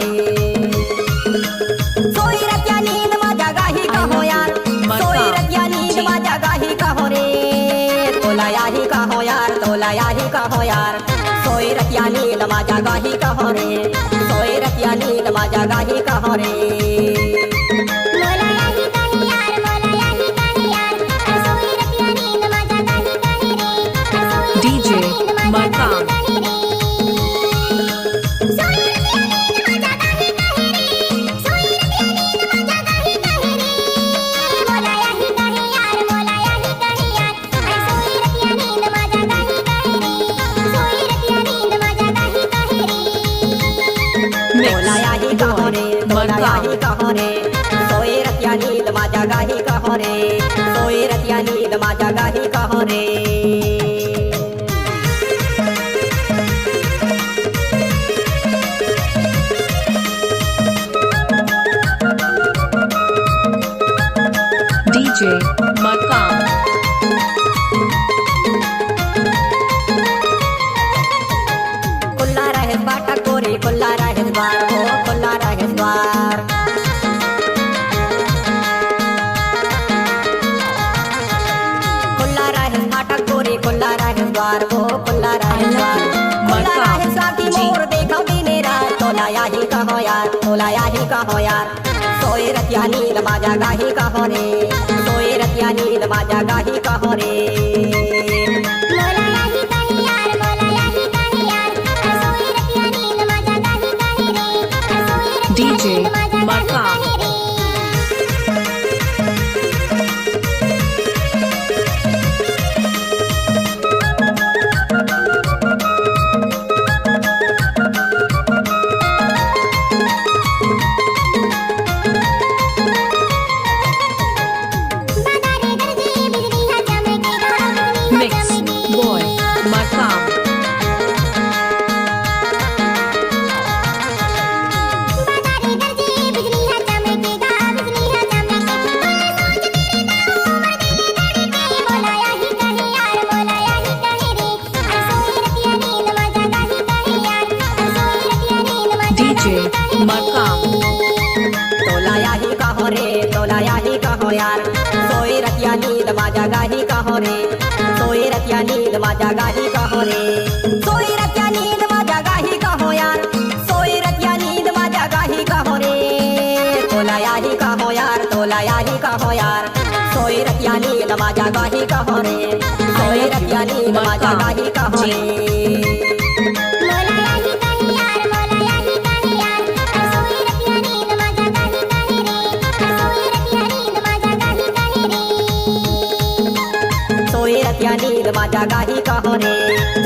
रे सोई रतिया नींद माझ्या गाही का हो यार सोई रतिया नींद माझ्या गाही का हो रे तोला याही का हो यार तोला याही का हो यार सोई रतिया नींद माझ्या गाही का हो रे सोई रतिया नींद माझ्या गाही का हो रे DJ Markan तोला याही का हो रे तोला याही का हो रे सोई रतिया नींद माझ्या गाही का हो रे सोई रतिया नींद माझ्या गाही का हो रे DJ Markan खुला रहे बाटा कोरी खुला रहे द्वार हो खुला रहे द्वार खुला रहे बाटा कोरी खुला रहे द्वार हो खुला रहे द्वार खुला रहे साथी मोर देखा भी मेरा तोला याही का हो यार तोला याही का हो यार सोई रतिया नींद माझ्या गाही का हो रे सोई रतिया नींद माझ्या गाही का हो रे DJ Markan Mix Boy Markan DJ Markan तोला याही का हो रे तोला याही का हो यार सोई रतिया नींद माझ्या गाही का हो रे सोई रतिया नींद माझ्या गाही का हो रे सोई रतिया नींद माझ्या गाही का हो यार सोई रतिया नींद माझ्या गाही का हो रे तोला याही का हो यार तोला याही का हो यार सोई रतिया नींद माझ्या गाही का हो रे सोई रतिया नींद माझ्या गाही का हो रे सोई रतिया नींद माझ्या गाही का हो रे